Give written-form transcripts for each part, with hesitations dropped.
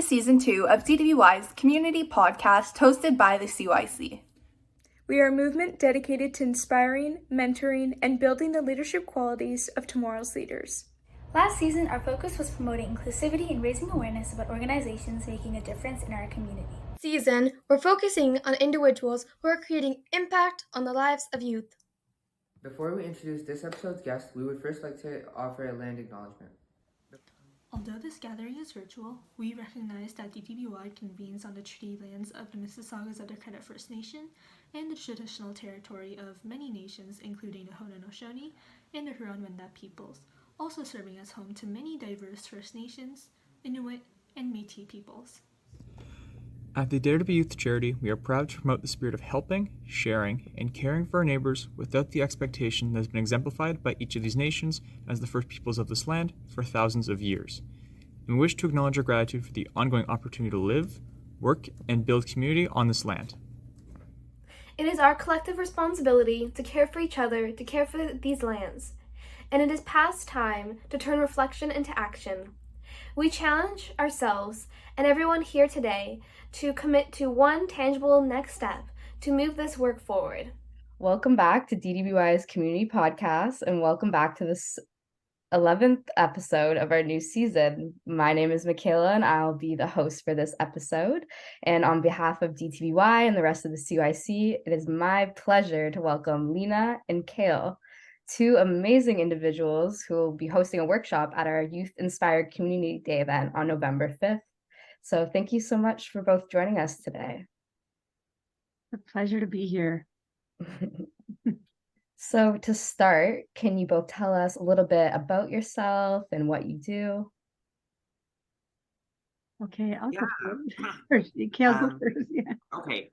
Season 2 of DTBY's community podcast hosted by the CYC. We are a movement dedicated to inspiring, mentoring, and building the leadership qualities of tomorrow's leaders. Last season, our focus was promoting inclusivity and raising awareness about organizations making a difference in our community. Season, we're focusing on individuals who are creating impact on the lives of youth. Before we introduce this episode's guest, we would first like to offer a land acknowledgement. Although this gathering is virtual, we recognize that DTBY convenes on the treaty lands of the Mississaugas of the Credit First Nation and the traditional territory of many nations, including the Haudenosaunee and the Huron-Wendat peoples, also serving as home to many diverse First Nations, Inuit, and Métis peoples. At the Dare to Be Youth charity, we are proud to promote the spirit of helping, sharing, and caring for our neighbors without the expectation that has been exemplified by each of these nations as the first peoples of this land for thousands of years. And we wish to acknowledge our gratitude for the ongoing opportunity to live, work, and build community on this land. It is our collective responsibility to care for each other, to care for these lands. And it is past time to turn reflection into action. We challenge ourselves and everyone here today to commit to one tangible next step to move this work forward. Welcome back to DTBY's community podcast, and welcome back to this 11th episode of our new season. My name is Michaela, and I'll be the host for this episode. And on behalf of DTBY and the rest of the CYC, it is my pleasure to welcome Leena and Kale, two amazing individuals who will be hosting a workshop at our Youth Inspired Community Day event on November 5th. So thank you so much for both joining us today. A pleasure to be here. So to start, can you both tell us a little bit about yourself and what you do? Okay, I'll go first. Kale, go first. Yeah. Okay.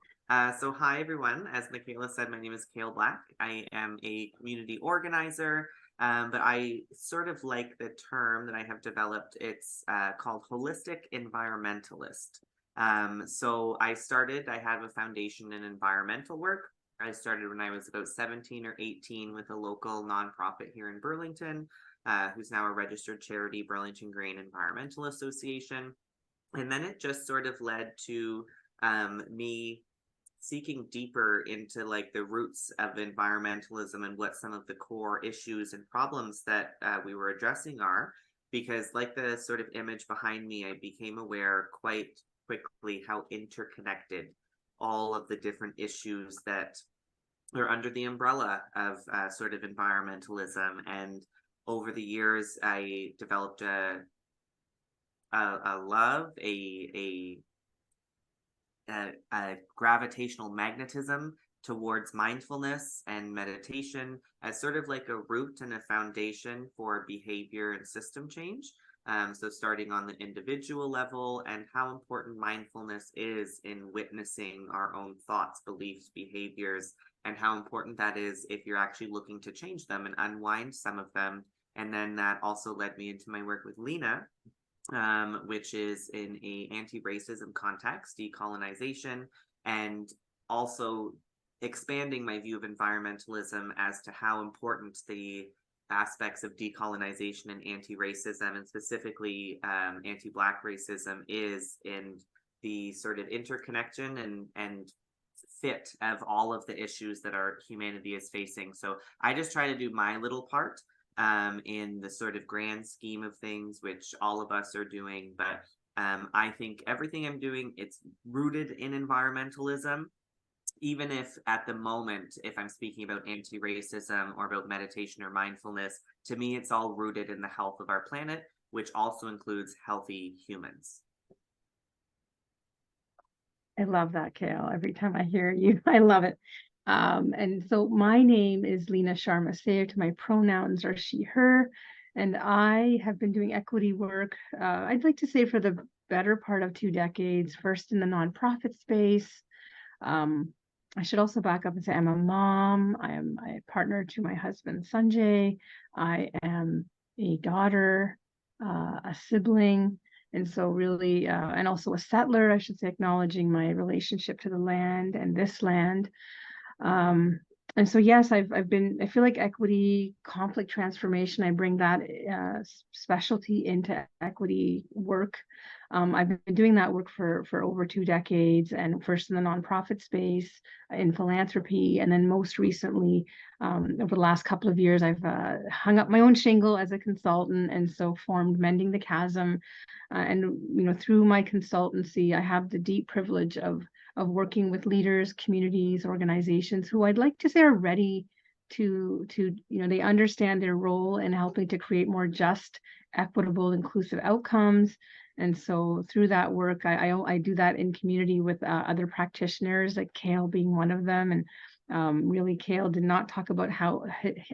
So hi, everyone. As Michaela said, my name is Kale Black. I am a community organizer, but I sort of like the term that I have developed. It's called holistic environmentalist. So I have a foundation in environmental work. I started when I was about 17 or 18 with a local nonprofit here in Burlington, who's now a registered charity, Burlington Grain Environmental Association. And then it just sort of led to me seeking deeper into like the roots of environmentalism and what some of the core issues and problems that we were addressing are, because like the sort of image behind me, I became aware quite quickly how interconnected all of the different issues that are under the umbrella of sort of environmentalism. And over the years, I developed a love, a gravitational magnetism towards mindfulness and meditation as sort of like a root and a foundation for behavior and system change. So starting on the individual level and how important mindfulness is in witnessing our own thoughts, beliefs, behaviors, and how important that is if you're actually looking to change them and unwind some of them. And then that also led me into my work with Leena, which is in a anti-racism context, decolonization, and also expanding my view of environmentalism as to how important the aspects of decolonization and anti-racism, and specifically anti-Black racism, is in the sort of interconnection and fit of all of the issues that our humanity is facing. So I just try to do my little part in the sort of grand scheme of things, which all of us are doing. But I think everything I'm doing, it's rooted in environmentalism. Even if at the moment, if I'm speaking about anti-racism or about meditation or mindfulness, to me, it's all rooted in the health of our planet, which also includes healthy humans. I love that, Kale. Every time I hear you, I love it. And so my name is Leena Sharma Sayer. My pronouns are she, her, and I have been doing equity work, I'd like to say for the better part of 2 decades, first in the nonprofit space. I should also back up and say I'm a mom. I am a partner to my husband, Sanjay. I am a daughter, a sibling. And so really, and also a settler, I should say, acknowledging my relationship to the land and this land. And so, yes, I feel like equity, conflict transformation, I bring that specialty into equity work. I've been doing that work for over 2 decades, and first in the nonprofit space, in philanthropy, and then most recently, over the last couple of years, I've hung up my own shingle as a consultant, and so formed Mending the Chasm. And through my consultancy, I have the deep privilege of working with leaders, communities, organizations who I'd like to say are ready to they understand their role in helping to create more just, equitable, inclusive outcomes. And so through that work, I do that in community with other practitioners, like Kale being one of them. And really, Kale did not talk about how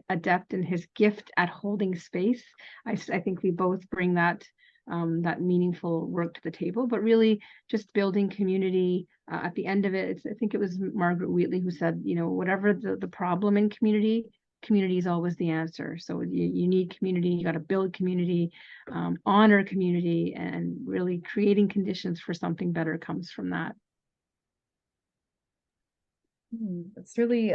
adept in his gift at holding space. I think we both bring that meaningful work to the table, but really just building community. At the end of it, I think it was Margaret Wheatley who said, whatever the problem in community is always the answer. So you need community, you got to build community, honor community, and really creating conditions for something better comes from that. It's really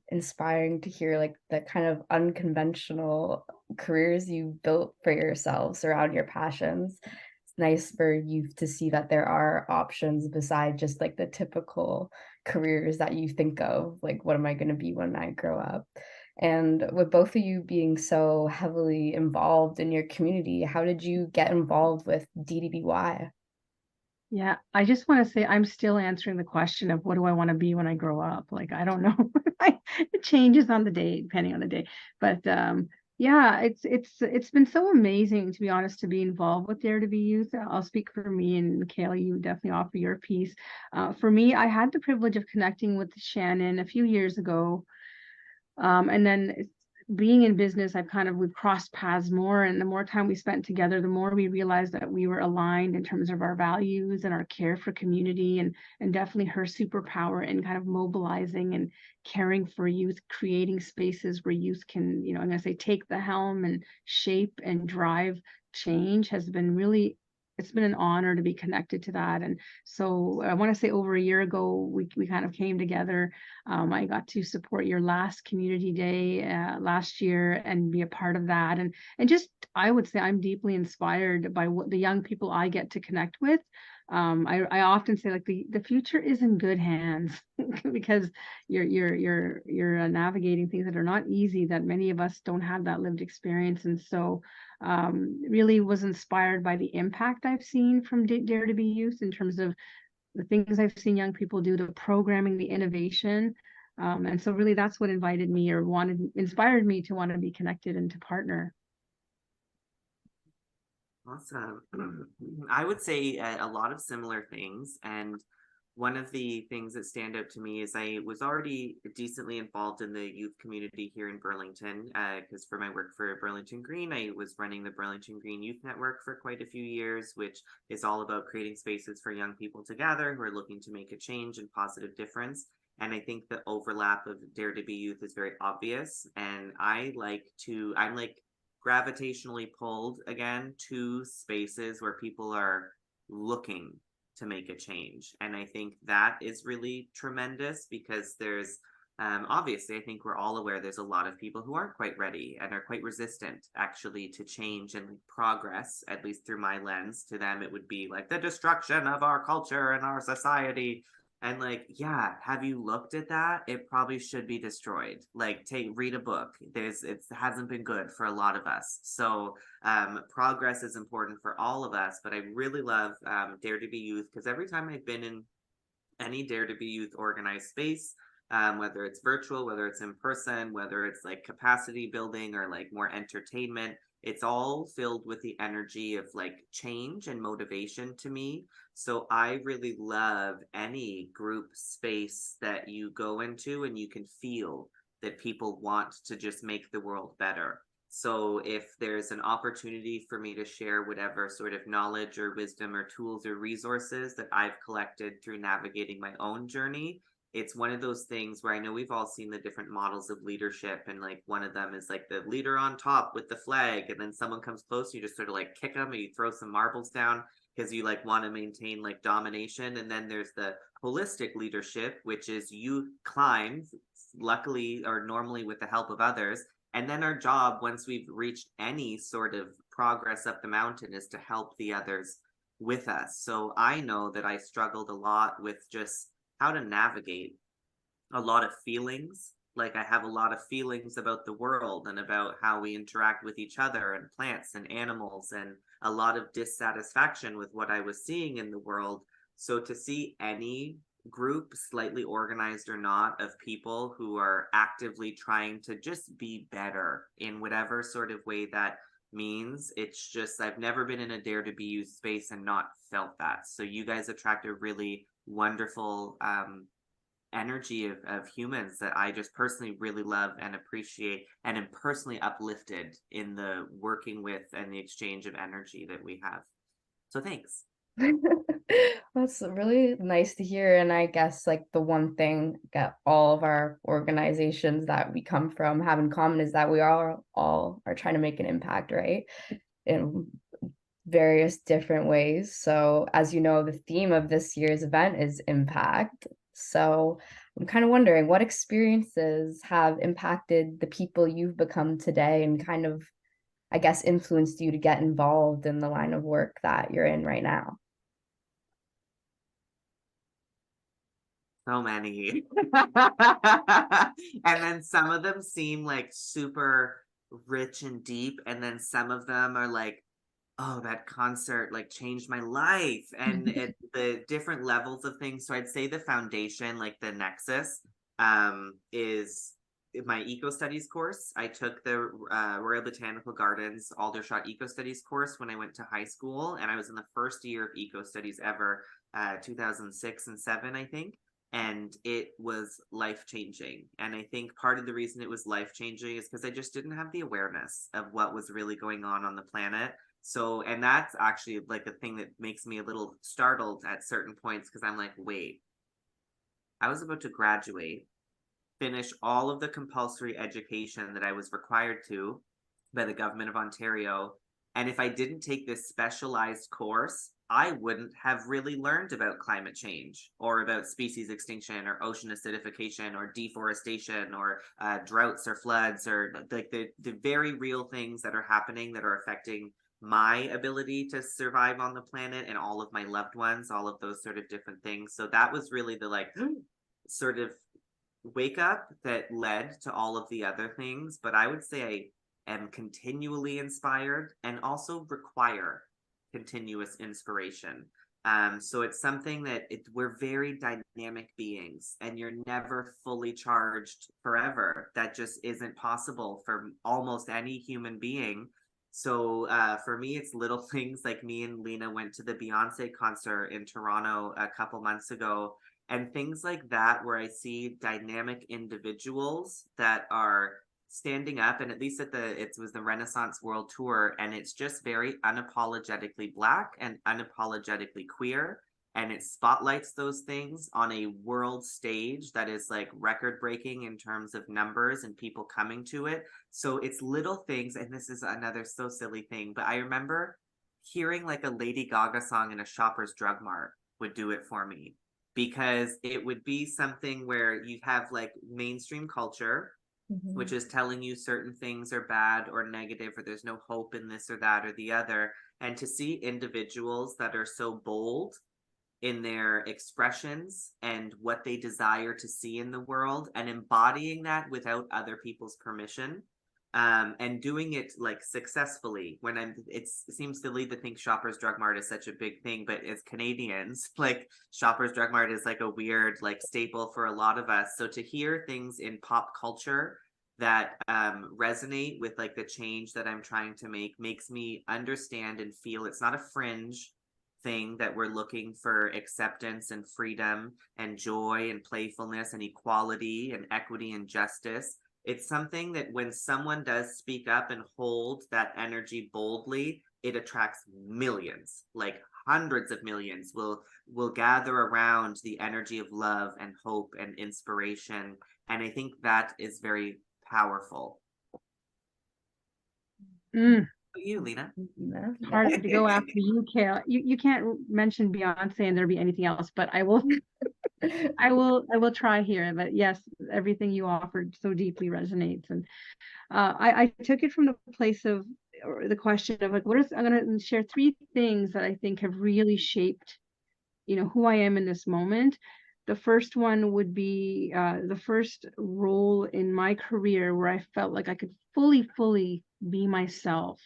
inspiring to hear like the kind of unconventional careers you built for yourselves around your passions. It's nice for youth to see that there are options beside just like the typical careers that you think of, like what am I going to be when I grow up? And with both of you being so heavily involved in your community, how did you get involved with DTBY? Yeah, I just want to say I'm still answering the question of what do I want to be when I grow up? Like, I don't know. It changes on the day, depending on the day. But yeah, it's been so amazing, to be honest, to be involved with Dare to Be Youth. I'll speak for me, and Kale, you definitely offer your piece. For me, I had the privilege of connecting with Shannon a few years ago. And then being in business, we've crossed paths more, and the more time we spent together, the more we realized that we were aligned in terms of our values and our care for community, and definitely her superpower in kind of mobilizing and caring for youth, creating spaces where youth can, I'm going to say, take the helm and shape and drive change has been really, it's been an honor to be connected to that. And so I want to say over a year ago, we kind of came together. I got to support your last community day last year and be a part of that. And just, I would say I'm deeply inspired by what the young people I get to connect with. I often say like the future is in good hands because you're navigating things that are not easy, that many of us don't have that lived experience. And so really was inspired by the impact I've seen from Dare to Be Youth in terms of the things I've seen young people do, the programming, the innovation. And so really that's what inspired me to want to be connected and to partner. Awesome. I would say a lot of similar things. And one of the things that stand out to me is I was already decently involved in the youth community here in Burlington, because for my work for Burlington Green, I was running the Burlington Green Youth Network for quite a few years, which is all about creating spaces for young people to gather who are looking to make a change and positive difference. And I think the overlap of Dare to Be Youth is very obvious. And I'm gravitationally pulled again to spaces where people are looking to make a change. And I think that is really tremendous because there's obviously, I think we're all aware there's a lot of people who aren't quite ready and are quite resistant actually to change and progress, at least through my lens. To them, it would be like the destruction of our culture and our society. And like, yeah, have you looked at that? It probably should be destroyed. Like, read a book. It hasn't been good for a lot of us. So progress is important for all of us. But I really love Dare to Be Youth because every time I've been in any Dare to Be Youth organized space, whether it's virtual, whether it's in person, whether it's like capacity building or like more entertainment, it's all filled with the energy of like change and motivation to me. So I really love any group space that you go into and you can feel that people want to just make the world better. So if there's an opportunity for me to share whatever sort of knowledge or wisdom or tools or resources that I've collected through navigating my own journey, it's one of those things where I know we've all seen the different models of leadership, and like one of them is like the leader on top with the flag, and then someone comes close, you just sort of like kick them, or you throw some marbles down because you like want to maintain like domination. And then there's the holistic leadership, which is you climb luckily or normally with the help of others. And then our job, once we've reached any sort of progress up the mountain, is to help the others with us. So I know that I struggled a lot with just how to navigate a lot of feelings. Like I have a lot of feelings about the world and about how we interact with each other and plants and animals, and a lot of dissatisfaction with what I was seeing in the world. So to see any group, slightly organized or not, of people who are actively trying to just be better in whatever sort of way that means, it's just, I've never been in a Dare to Be You space and not felt that. So you guys attract a really wonderful energy of humans that I just personally really love and appreciate, and am personally uplifted in the working with and the exchange of energy that we have. So thanks. That's really nice to hear. And I guess like the one thing that all of our organizations that we come from have in common is that we all are trying to make an impact, right? In various different ways. So as you know, the theme of this year's event is impact. So I'm kind of wondering what experiences have impacted the people you've become today and kind of, I guess, influenced you to get involved in the line of work that you're in right now. So many. And then some of them seem like super rich and deep, and then some of them are like, oh, that concert like changed my life, and the different levels of things. So I'd say the foundation, like the nexus, is my eco studies course. I took the Royal Botanical Gardens Aldershot Eco Studies course when I went to high school, and I was in the first year of eco studies ever, 2006 and 7, I think. And it was life-changing. And I think part of the reason it was life-changing is because I just didn't have the awareness of what was really going on the planet. So, and that's actually like a thing that makes me a little startled at certain points, because I'm like, wait, I was about to graduate, finish all of the compulsory education that I was required to by the government of Ontario. And if I didn't take this specialized course, I wouldn't have really learned about climate change or about species extinction or ocean acidification or deforestation or droughts or floods, or like the very real things that are happening that are affecting my ability to survive on the planet and all of my loved ones, all of those sort of different things. So that was really the like sort of wake up that led to all of the other things. But I would say I am continually inspired and also require continuous inspiration. So it's something that we're very dynamic beings, and you're never fully charged forever. That just isn't possible for almost any human being. So for me, it's little things like me and Leena went to the Beyonce concert in Toronto a couple months ago, and things like that, where I see dynamic individuals that are standing up, and at least it was the Renaissance World Tour, and it's just very unapologetically Black and unapologetically queer, and it spotlights those things on a world stage that is like record breaking in terms of numbers and people coming to it. So it's little things, and this is another so silly thing, but I remember hearing like a Lady Gaga song in a Shoppers Drug Mart would do it for me, because it would be something where you have like mainstream culture, which is telling you certain things are bad or negative, or there's no hope in this or that or the other. And to see individuals that are so bold in their expressions and what they desire to see in the world, and embodying that without other people's permission, and doing it like successfully. It seems silly to think Shoppers Drug Mart is such a big thing, but as Canadians, like Shoppers Drug Mart is like a weird like staple for a lot of us. So to hear things in pop culture that resonate with like the change that I'm trying to make makes me understand and feel it's not a fringe thing, that we're looking for acceptance and freedom and joy and playfulness and equality and equity and justice. It's something that when someone does speak up and hold that energy boldly, it attracts millions, like hundreds of millions will gather around the energy of love and hope and inspiration. And I think that is very powerful. You, Lena. Hard to go after you, Kale. You can't mention Beyonce and there be anything else, but I will I will try here. But yes, everything you offered so deeply resonates. And I took it from the place of, or the question of like, I'm going to share three things that I think have really shaped, who I am in this moment. The first one would be the first role in my career where I felt like I could fully be myself,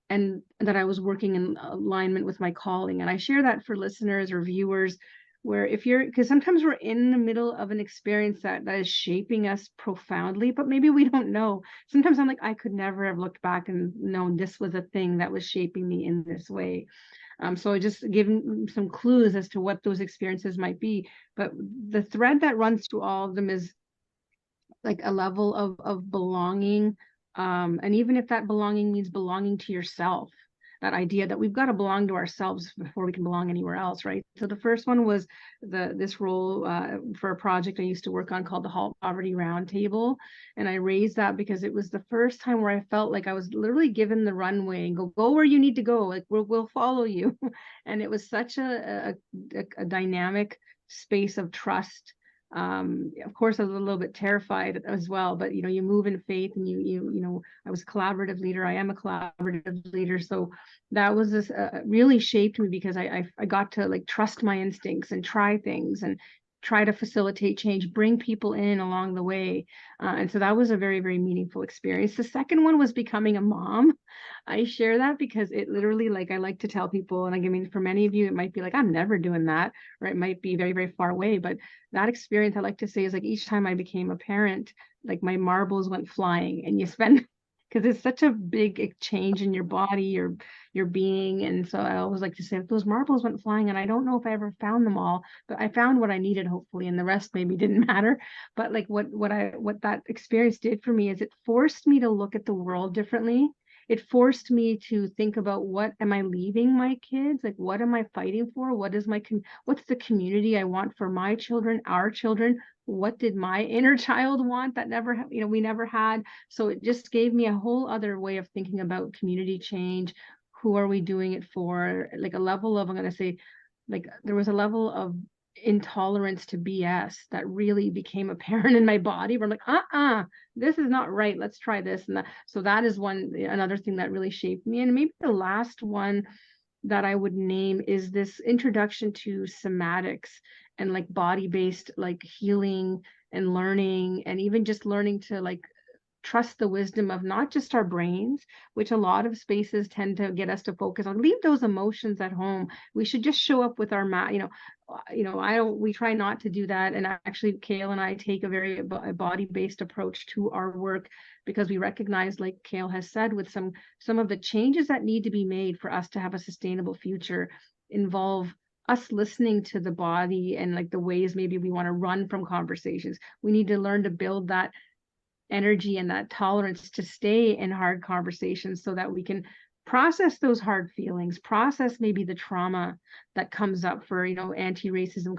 and that I was working in alignment with my calling. And I share that for listeners or viewers, where because sometimes we're in the middle of an experience that is shaping us profoundly, but maybe we don't know. Sometimes I'm like, I could never have looked back and known this was a thing that was shaping me in this way. So I just giving some clues as to what those experiences might be. But the thread that runs through all of them is like a level of belonging. And even if that belonging means belonging to yourself, that idea that we've got to belong to ourselves before we can belong anywhere else, right? So the first one was this role for a project I used to work on called the Halt Poverty Roundtable. And I raised that because it was the first time where I felt like I was literally given the runway and go where you need to go. Like we'll follow you. And it was such a dynamic space of trust. Of course I was a little bit terrified as well, but you move in faith, and I was a collaborative leader. I am a collaborative leader. So that was this really shaped me, because I got to like trust my instincts and try things and try to facilitate change, bring people in along the way. And so that was a very, very meaningful experience. The second one was becoming a mom. I share that because it literally, like, I like to tell people, and I mean, for many of you, it might be like, I'm never doing that, or it might be very, very far away. But that experience, I like to say, is like each time I became a parent, like my marbles went flying, and you spend, because it's such a big change in your body, your being. And so I always like to say, if those marbles went flying, and I don't know if I ever found them all, but I found what I needed, hopefully, and the rest maybe didn't matter. But like what that experience did for me is it forced me to look at the world differently. It forced me to think about, what am I leaving my kids? Like, what am I fighting for? What's the community I want for my children, our children? What did my inner child want that we never had? So it just gave me a whole other way of thinking about community change. Who are we doing it for? Like a level of, I'm going to say, like there was a level of intolerance to BS that really became apparent in my body, where I'm like, this is not right. Let's try this. And that. So that is another thing that really shaped me. And maybe the last one that I would name is this introduction to somatics and like body-based like healing and learning, and even just learning to like trust the wisdom of not just our brains, which a lot of spaces tend to get us to focus on. Leave those emotions at home. We should just show up with our we try not to do that. And actually, Kale and I take a very body-based approach to our work, because we recognize, like Kale has said, with some of the changes that need to be made for us to have a sustainable future involve us listening to the body, and like the ways maybe we want to run from conversations. We need to learn to build that energy and that tolerance to stay in hard conversations, so that we can process those hard feelings, process maybe the trauma that comes up for anti-racism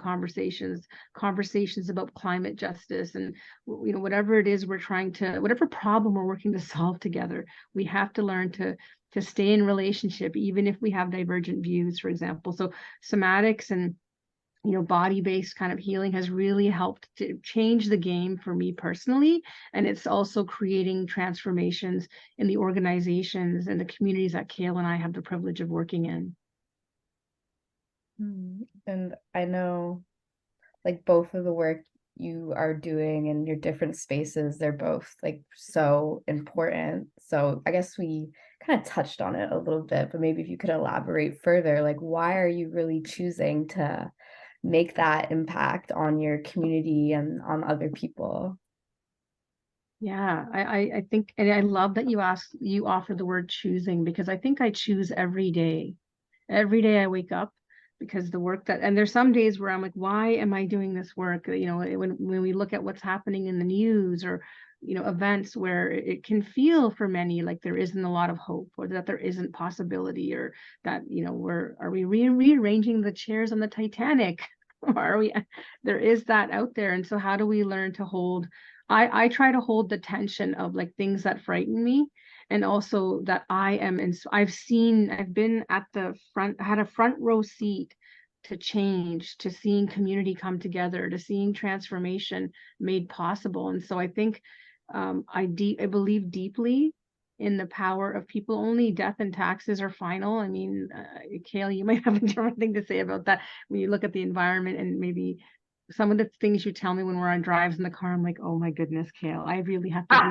conversations about climate justice, and whatever it is whatever problem we're working to solve together. We have to learn to stay in relationship, even if we have divergent views, for example. So somatics and body-based kind of healing has really helped to change the game for me personally. And it's also creating transformations in the organizations and the communities that Kale and I have the privilege of working in. And I know, like, both of the work you are doing in your different spaces, they're both like so important. So I guess we kind of touched on it a little bit, but maybe if you could elaborate further, like, why are you really choosing to make that impact on your community and on other people? Yeah, I think, and I love that you offer the word choosing, because I think I choose every day. Every day I wake up, because the work and there's some days where I'm like, why am I doing this work? When we look at what's happening in the news, or events where it can feel for many like there isn't a lot of hope, or that there isn't possibility, or that are we rearranging the chairs on the Titanic? Or there is that out there. And so how do we learn to hold, I try to hold the tension of like things that frighten me, and also that I've been at the front, had a front row seat to change, to seeing community come together, to seeing transformation made possible. And so I think I believe deeply in the power of people. Only death and taxes are final. I mean, Kale, you might have a different thing to say about that when you look at the environment, and maybe some of the things you tell me when we're on drives in the car, I'm like, oh my goodness, Kale, I really have to do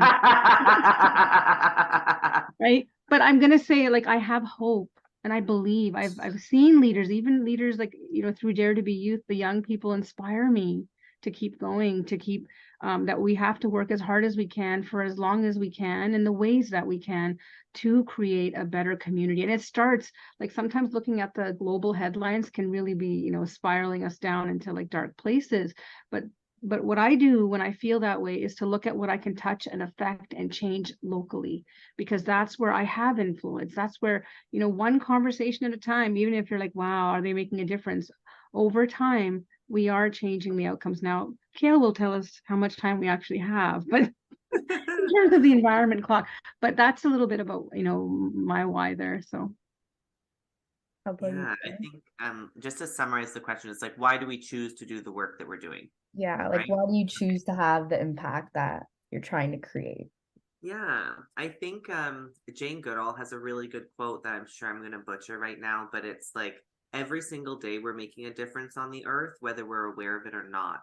right? But I'm gonna say, like, I have hope and I believe. I've seen leaders, even leaders like, through Dare to Be Youth, the young people inspire me to keep going, to keep that we have to work as hard as we can for as long as we can in the ways that we can to create a better community. And it starts, like, sometimes looking at the global headlines can really be, spiraling us down into like dark places. But what I do when I feel that way is to look at what I can touch and affect and change locally, because that's where I have influence. That's where, one conversation at a time, even if you're like, wow, are they making a difference? Over time, we are changing the outcomes. Now, Kale will tell us how much time we actually have, but in terms of the environment clock, but that's a little bit about, my why there. So. Yeah, I think just to summarize the question, it's like, why do we choose to do the work that we're doing? Yeah, like, right? why do you choose to have the impact that you're trying to create? Yeah, I think Jane Goodall has a really good quote that I'm sure I'm going to butcher right now, but it's like, every single day we're making a difference on the earth, whether we're aware of it or not.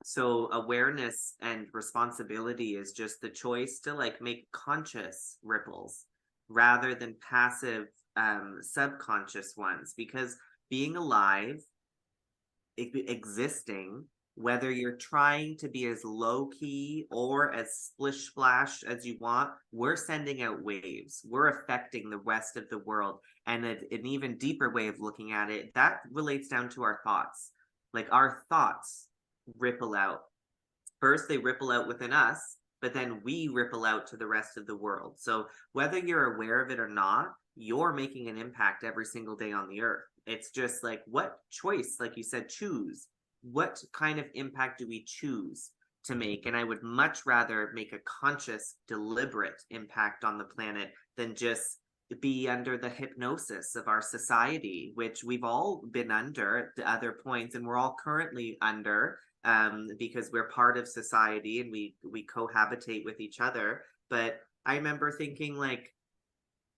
So awareness and responsibility is just the choice to like make conscious ripples rather than passive subconscious ones, because being alive, existing, whether you're trying to be as low key or as splish splash as you want, we're sending out waves. We're affecting the rest of the world. And an even deeper way of looking at it, that relates down to our thoughts. Like, our thoughts ripple out. First, they ripple out within us, but then we ripple out to the rest of the world. So whether you're aware of it or not, you're making an impact every single day on the earth. It's just like, what choice, like you said, choose. What kind of impact do we choose to make? And I would much rather make a conscious, deliberate impact on the planet than just be under the hypnosis of our society, which we've all been under at other points, and we're all currently under, because we're part of society and we cohabitate with each other. But I remember thinking, like,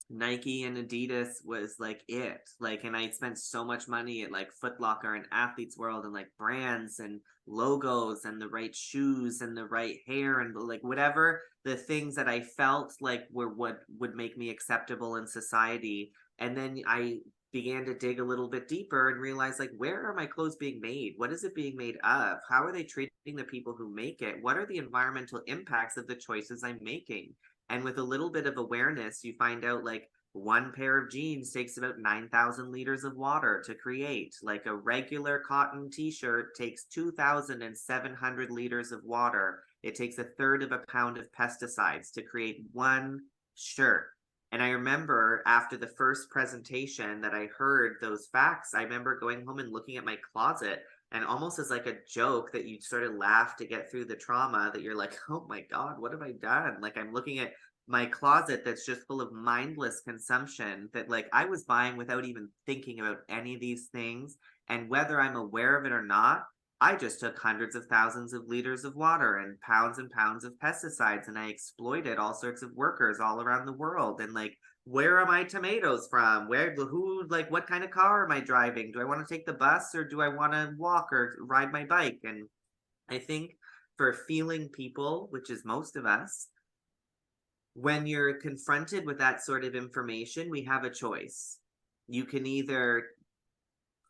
Nike and Adidas was like it, like, and I spent so much money at like Foot Locker and Athlete's World and like brands and logos and the right shoes and the right hair and like whatever the things that I felt like were what would make me acceptable in society. And then I began to dig a little bit deeper and realize, like, where are my clothes being made? What is it being made of? How are they treating the people who make it? What are the environmental impacts of the choices I'm making? And with a little bit of awareness, you find out, like, one pair of jeans takes about 9,000 liters of water to create. Like, a regular cotton t-shirt takes 2,700 liters of water. It takes a third of a pound of pesticides to create one shirt. And I remember after the first presentation that I heard those facts, I remember going home and looking at my closet, and almost as like a joke that you sort of laugh to get through the trauma, that you're like, oh my God, what have I done? Like, I'm looking at my closet that's just full of mindless consumption that, like, I was buying without even thinking about any of these things. And whether I'm aware of it or not, I just took hundreds of thousands of liters of water and pounds of pesticides, and I exploited all sorts of workers all around the world. And like, where are my tomatoes from? Like, what kind of car am I driving? Do I want to take the bus, or do I want to walk or ride my bike? And I think for feeling people, which is most of us, when you're confronted with that sort of information, we have a choice. You can either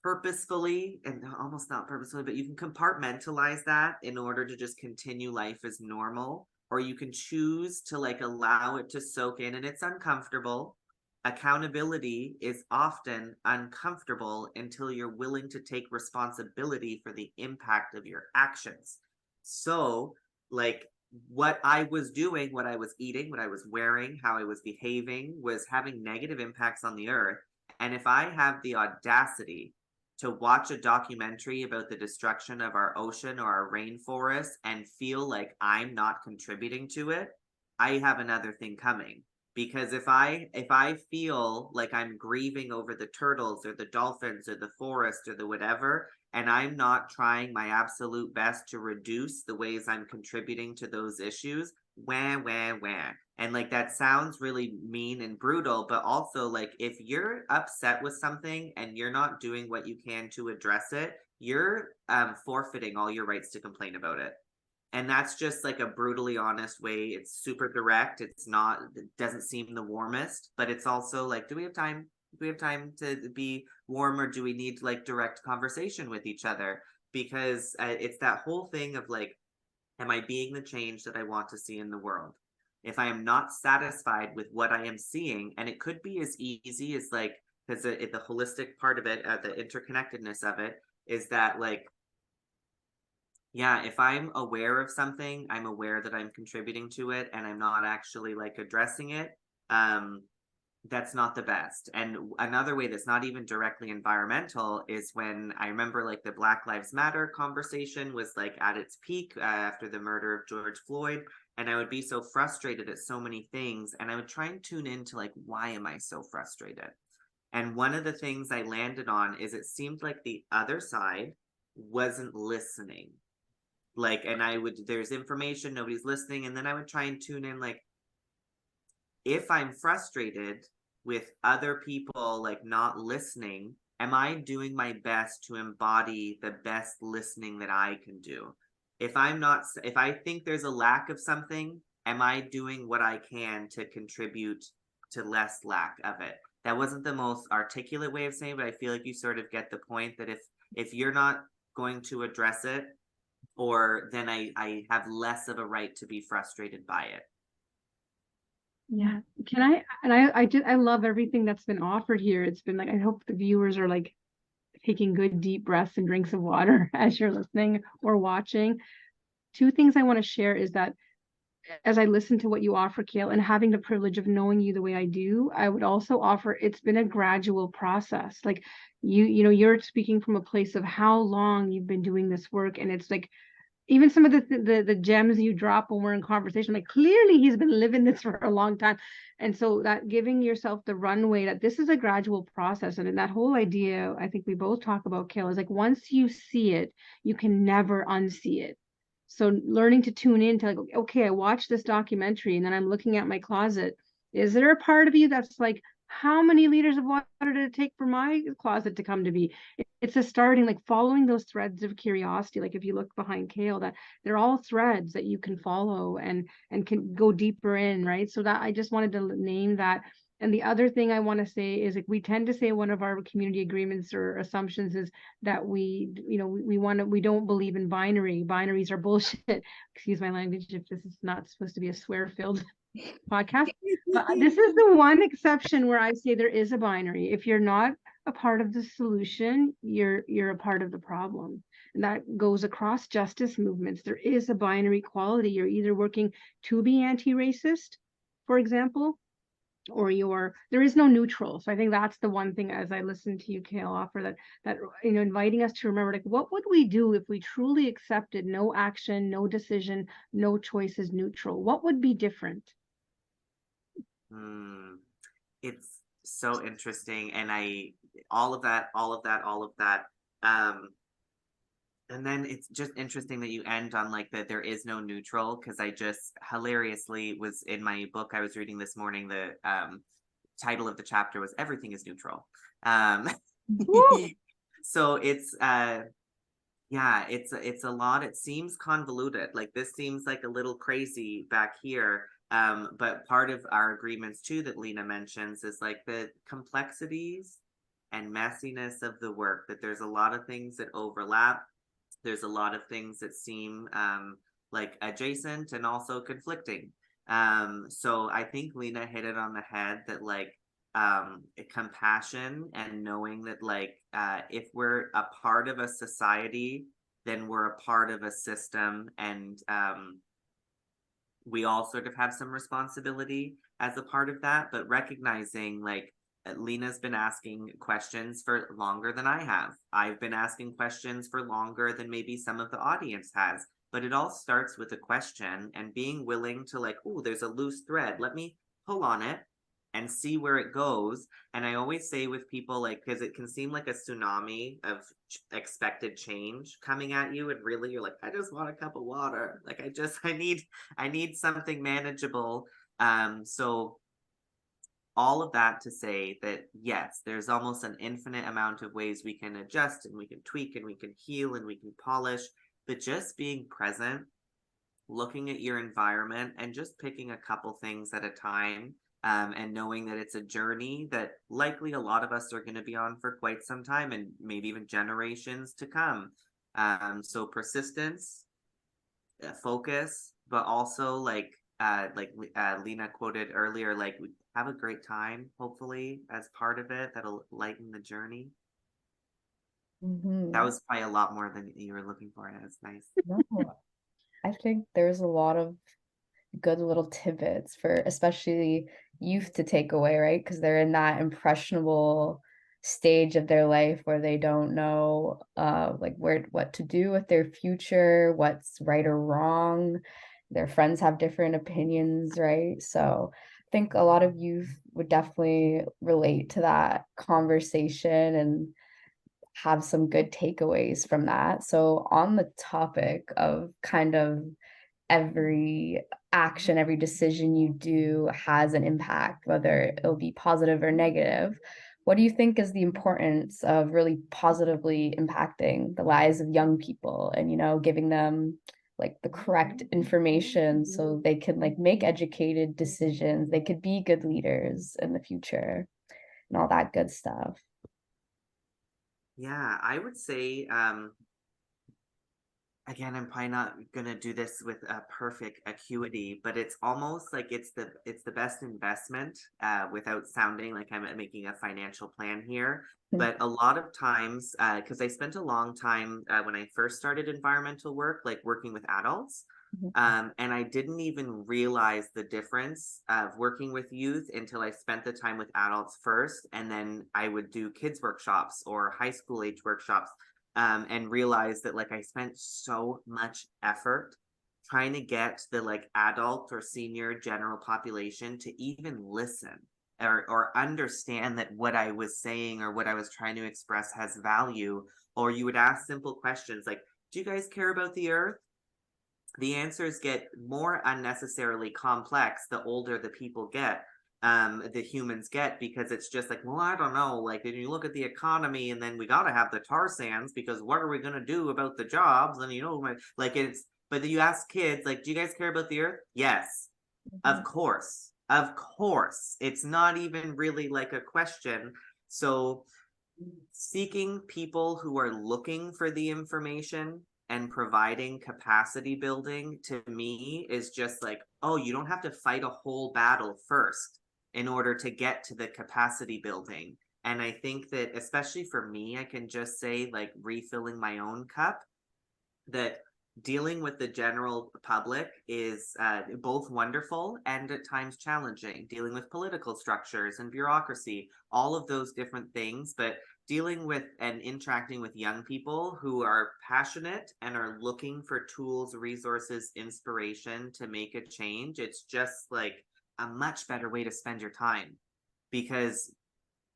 purposefully, and almost not purposefully, but you can compartmentalize that in order to just continue life as normal, or you can choose to like allow it to soak in, and it's uncomfortable. Accountability is often uncomfortable until you're willing to take responsibility for the impact of your actions. So, like, what I was doing, what I was eating, what I was wearing, how I was behaving was having negative impacts on the earth. And if I have the audacity to watch a documentary about the destruction of our ocean or our rainforest and feel like I'm not contributing to it, I have another thing coming. Because if I feel like I'm grieving over the turtles or the dolphins or the forest or the whatever, and I'm not trying my absolute best to reduce the ways I'm contributing to those issues, wah wah wah. And like that sounds really mean and brutal, but also like if you're upset with something and you're not doing what you can to address it, you're forfeiting all your rights to complain about it. And that's just like a brutally honest way. It's super direct. It's not, it doesn't seem the warmest, but it's also like, do we have time? Do we have time to be warm, or do we need like direct conversation with each other? Because it's that whole thing of like, am I being the change that I want to see in the world? If I am not satisfied with what I am seeing, and it could be as easy as like, because the holistic part of it, the interconnectedness of it, is that like, yeah, if I'm aware of something, I'm aware that I'm contributing to it and I'm not actually like addressing it. That's not the best. And another way that's not even directly environmental is when I remember like the Black Lives Matter conversation was like at its peak after the murder of George Floyd. And I would be so frustrated at so many things. And I would try and tune into like, why am I so frustrated? And one of the things I landed on is it seemed like the other side wasn't listening. Like, and there's information, nobody's listening. And then I would try and tune in, like, if I'm frustrated with other people, like, not listening, am I doing my best to embody the best listening that I can do? If I think there's a lack of something, am I doing what I can to contribute to less lack of it? That wasn't the most articulate way of saying it, but I feel like you sort of get the point that if you're not going to address it, or then I have less of a right to be frustrated by it. Yeah. I love everything that's been offered here. It's been like, I hope the viewers are like taking good deep breaths and drinks of water as you're listening or watching. Two things I want to share is that as I listen to what you offer, Kale, and having the privilege of knowing you the way I do, I would also offer it's been a gradual process. Like you're speaking from a place of how long you've been doing this work, and it's like even some of the gems you drop when we're in conversation, like clearly he's been living this for a long time. And so that giving yourself the runway that this is a gradual process. And in that whole idea, I think we both talk about, Kale, is like once you see it, you can never unsee it. So learning to tune in to like, okay, I watched this documentary and then I'm looking at my closet. Is there a part of you that's like, how many liters of water did it take for my closet to come to be? It's a starting, like following those threads of curiosity. Like if you look behind Kale, that they're all threads that you can follow and can go deeper in, right? So that I just wanted to name that. And the other thing I want to say is like we tend to say one of our community agreements or assumptions is that we don't believe in binary. Binaries are bullshit. Excuse my language if this is not supposed to be a swear-filled podcast. But this is the one exception where I say there is a binary. If you're not a part of the solution, you're a part of the problem. And that goes across justice movements. There is a binary quality. You're either working to be anti-racist, for example, or there is no neutral. So I think that's the one thing as I listen to you, Kale, offer that inviting us to remember, like, what would we do if we truly accepted no action, no decision, no choice is neutral? What would be different? It's so interesting, and all of that. And then it's just interesting that you end on like that there is no neutral, because I just hilariously was in my book I was reading this morning, the title of the chapter was Everything is Neutral. So it's it's a lot. It seems convoluted. Like this seems like a little crazy back here. But part of our agreements too that Leena mentions is like the complexities and messiness of the work, that there's a lot of things that overlap. There's a lot of things that seem like adjacent and also conflicting. So I think Leena hit it on the head that like compassion and knowing that like if we're a part of a society, then we're a part of a system, and we all sort of have some responsibility as a part of that, but recognizing like Leena's been asking questions for longer than I have. I've been asking questions for longer than maybe some of the audience has. but it all starts with a question and being willing to like, oh, there's a loose thread. Let me pull on it and see where it goes. And I always say with people, like, because it can seem like a tsunami of expected change coming at you, and really you're like, I just want a cup of water. Like, I need something manageable. So all of that to say that yes, there's almost an infinite amount of ways we can adjust and we can tweak and we can heal and we can polish, but just being present, looking at your environment and just picking a couple things at a time, and knowing that it's a journey that likely a lot of us are going to be on for quite some time and maybe even generations to come. So persistence, focus, but also like Leena quoted earlier, like have a great time, hopefully, as part of it. That'll lighten the journey. That was probably a lot more than you were looking for, and it's nice. No, I think there's a lot of good little tidbits for especially youth to take away, right? Because they're in that impressionable stage of their life where they don't know like what to do with their future, what's right or wrong. Their friends have different opinions, right? So I think a lot of youth would definitely relate to that conversation and have some good takeaways from that. So on the topic of kind of every action, every decision you do has an impact, whether it'll be positive or negative. What do you think is the importance of really positively impacting the lives of young people and, giving them like the correct information so they can like make educated decisions, they could be good leaders in the future and all that good stuff? Yeah, I would say, again, I'm probably not gonna do this with a perfect acuity, but it's almost like it's the best investment, without sounding like I'm making a financial plan here. But a lot of times, because I spent a long time when I first started environmental work, like working with adults, and I didn't even realize the difference of working with youth until I spent the time with adults first, and then I would do kids workshops or high school age workshops. And realize that like I spent so much effort trying to get the like adult or senior general population to even listen or understand that what I was saying or what I was trying to express has value. Or you would ask simple questions like, do you guys care about the earth? The answers get more unnecessarily complex the older the people get, the humans get, because it's just like, well, I don't know, like when you look at the economy and then we got to have the tar sands because what are we going to do about the jobs? And like it's, but you ask kids like, do you guys care about the earth? Yes, of course, it's not even really like a question. So seeking people who are looking for the information and providing capacity building to me is just like, oh, you don't have to fight a whole battle first in order to get to the capacity building. And I think that especially for me, I can just say, like, refilling my own cup, that dealing with the general public is both wonderful and at times challenging. Dealing with political structures and bureaucracy, all of those different things, but dealing with and interacting with young people who are passionate and are looking for tools, resources, inspiration to make a change, it's just like a much better way to spend your time. Because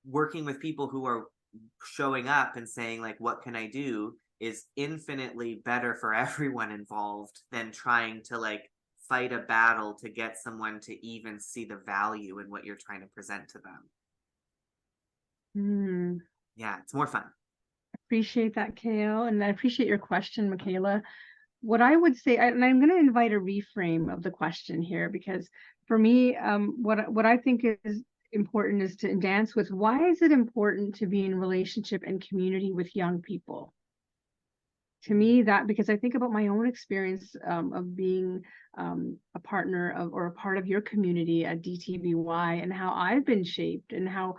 working with people who are showing up and saying like, what can I do, is infinitely better for everyone involved than trying to like fight a battle to get someone to even see the value in what you're trying to present to them. Yeah, it's more fun. Appreciate that, Kale, and I appreciate your question, Michaela. What I would say, and I'm going to invite a reframe of the question here, because for me, what I think is important is to dance with, why is it important to be in relationship and community with young people? To me, that, because I think about my own experience of being a partner of or a part of your community at DTBY, and how I've been shaped, and how,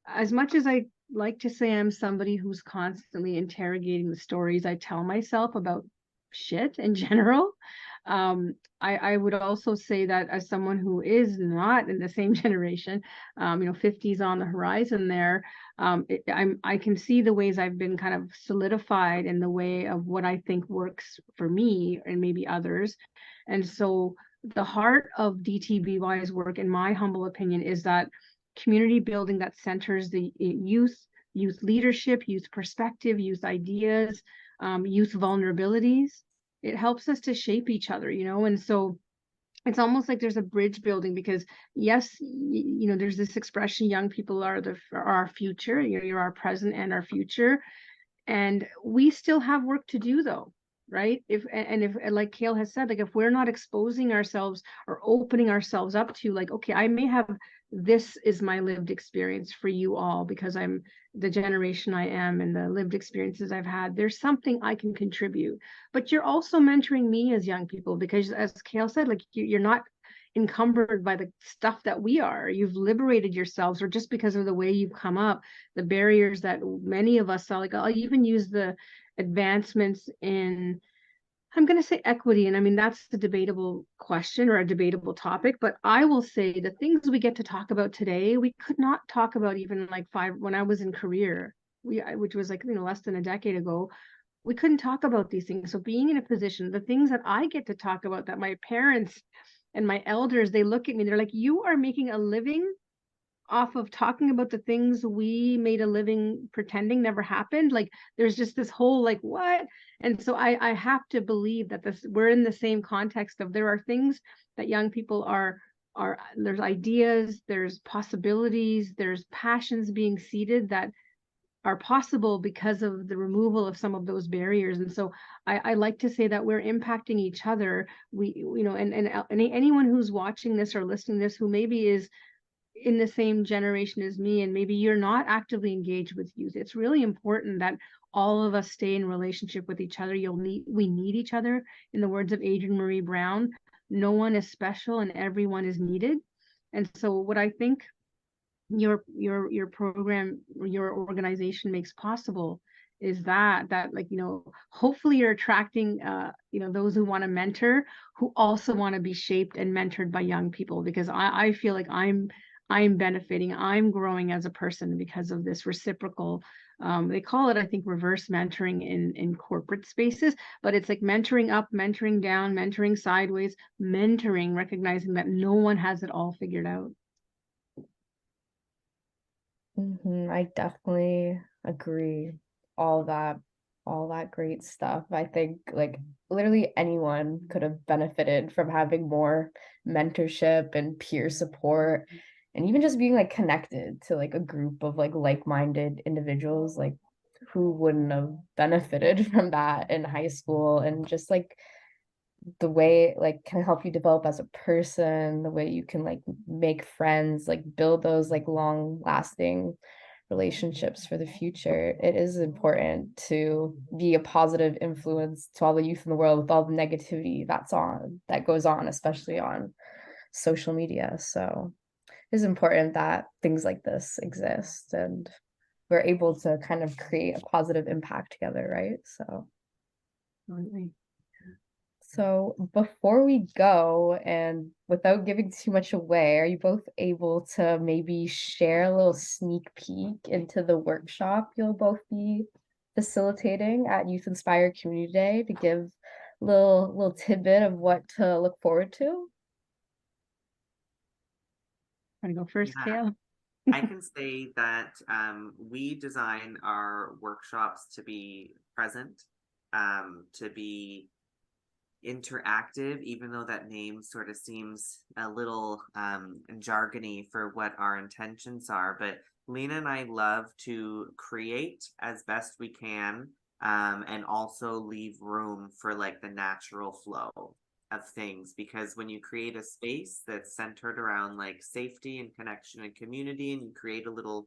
as much as I like to say I'm somebody who's constantly interrogating the stories I tell myself about shit in general, I would also say that as someone who is not in the same generation, 50s on the horizon there, I can see the ways I've been kind of solidified in the way of what I think works for me and maybe others. And so the heart of DTBY's work, in my humble opinion, is that community building that centers the youth leadership, youth perspective, youth ideas, youth vulnerabilities. It helps us to shape each other, and so it's almost like there's a bridge building, because yes, there's this expression, young people are our future, you're our present and our future. And we still have work to do, though, right? If like Kale has said, like if we're not exposing ourselves or opening ourselves up to, like, okay, I may have, this is my lived experience for you all because I'm the generation I am and the lived experiences I've had, there's something I can contribute. But you're also mentoring me as young people, because as Kale said, like you're not encumbered by the stuff that we are. You've liberated yourselves, or just because of the way you've come up, the barriers that many of us saw. Like I'll even use the advancements in, I'm going to say equity, and I mean that's the debatable question or a debatable topic, but I will say the things we get to talk about today, we could not talk about even like when I was in career, which was like less than a decade ago. We couldn't talk about these things. So being in a position, the things that I get to talk about, that my parents and my elders, they look at me, they're like, you are making a living off of talking about the things we made a living pretending never happened. Like there's just this whole like, what? And so I have to believe that we're in the same context of, there are things that young people are there's ideas, there's possibilities, there's passions being seeded that are possible because of the removal of some of those barriers. And so I like to say that we're impacting each other. And anyone who's watching this or listening to this who maybe is in the same generation as me, and maybe you're not actively engaged with youth, it's really important that all of us stay in relationship with each other. We need each other. In the words of Adrienne Marie Brown, no one is special and everyone is needed. And so what I think your program, your organization makes possible is that like hopefully you're attracting those who want to mentor, who also want to be shaped and mentored by young people, because I feel like I'm benefiting, I'm growing as a person because of this reciprocal, they call it, I think, reverse mentoring in corporate spaces, but it's like mentoring up, mentoring down, mentoring sideways, mentoring, recognizing that no one has it all figured out. I definitely agree. All that great stuff. I think like literally anyone could have benefited from having more mentorship and peer support, and even just being like connected to like a group of like-minded individuals. Like who wouldn't have benefited from that in high school? And just like the way like can help you develop as a person, the way you can like make friends, like build those like long lasting relationships for the future. It is important to be a positive influence to all the youth in the world with all the negativity that goes on, especially on social media. So it is important that things like this exist and we're able to kind of create a positive impact together, right? So before we go, and without giving too much away, are you both able to maybe share a little sneak peek into the workshop you'll both be facilitating at Youth Inspired Community Day, to give a little tidbit of what to look forward to? Want to go first, Yeah. Kale? I can say that we design our workshops to be present, to be interactive, even though that name sort of seems a little jargony for what our intentions are. But Leena and I love to create as best we can, and also leave room for like the natural flow of things, because when you create a space that's centered around like safety and connection and community, and you create a little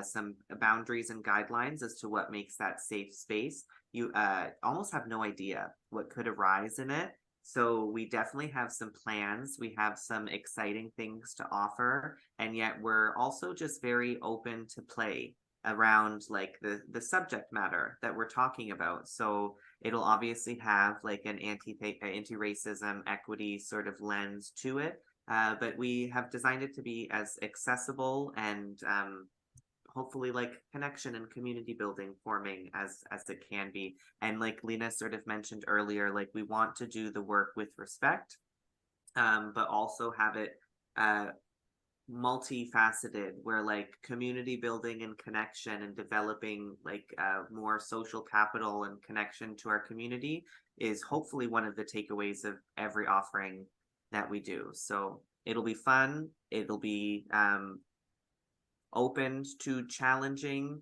some boundaries and guidelines as to what makes that safe space, you almost have no idea what could arise in it. So we definitely have some plans. We have some exciting things to offer, and yet we're also just very open to play around like the subject matter that we're talking about. So It'll obviously have like an anti-racism equity sort of lens to it, but we have designed it to be as accessible and hopefully like connection and community building forming as it can be. And like Leena sort of mentioned earlier, like we want to do the work with respect, but also have it multifaceted, where like community building and connection and developing like more social capital and connection to our community is hopefully one of the takeaways of every offering that we do. So it'll be fun, it'll be open to challenging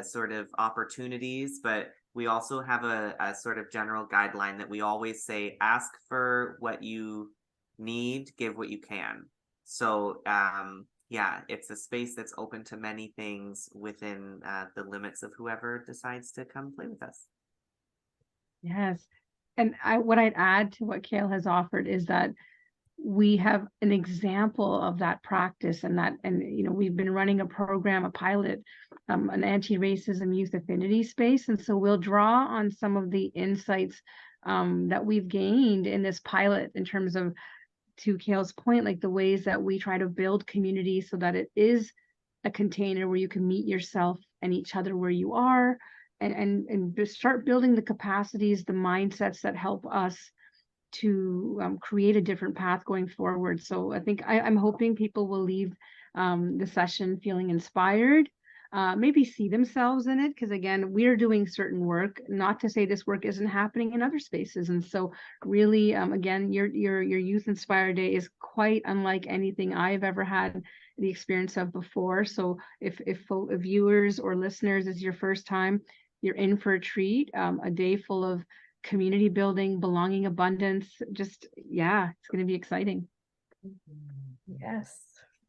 sort of opportunities, but we also have a sort of general guideline that we always say: ask for what you need, give what you can. So yeah, it's a space that's open to many things within the limits of whoever decides to come play with us. Yes. And what I'd add to what Kale has offered is that we have an example of that practice, and we've been running a program, a pilot, an anti-racism youth affinity space. And so we'll draw on some of the insights that we've gained in this pilot in terms of, to Kale's point, like the ways that we try to build community so that it is a container where you can meet yourself and each other where you are, and start building the capacities, the mindsets that help us to create a different path going forward. So I think I'm hoping people will leave the session feeling inspired, maybe see themselves in it, because again, we're doing certain work, not to say this work isn't happening in other spaces. And so really, again, your Youth Inspire Day is quite unlike anything I've ever had the experience of before. So if viewers or listeners is your first time, you're in for a treat, a day full of community building, belonging, abundance. Just, yeah, it's going to be exciting. Yes,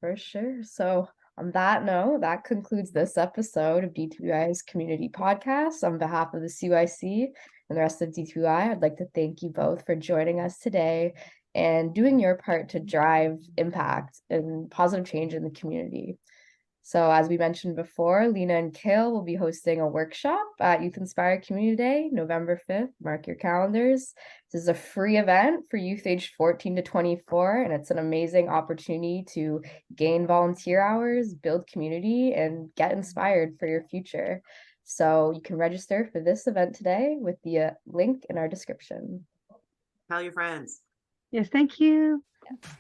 for sure. So on that note, that concludes this episode of DTBY's community podcast. On behalf of the CYC and the rest of DTBY, I'd like to thank you both for joining us today and doing your part to drive impact and positive change in the community. So as we mentioned before, Leena and Kale will be hosting a workshop at Youth Inspire Community Day, November 5th. Mark your calendars. This is a free event for youth aged 14 to 24, and it's an amazing opportunity to gain volunteer hours, build community, and get inspired for your future. So you can register for this event today with the link in our description. Tell your friends. Yes, thank you. Yes.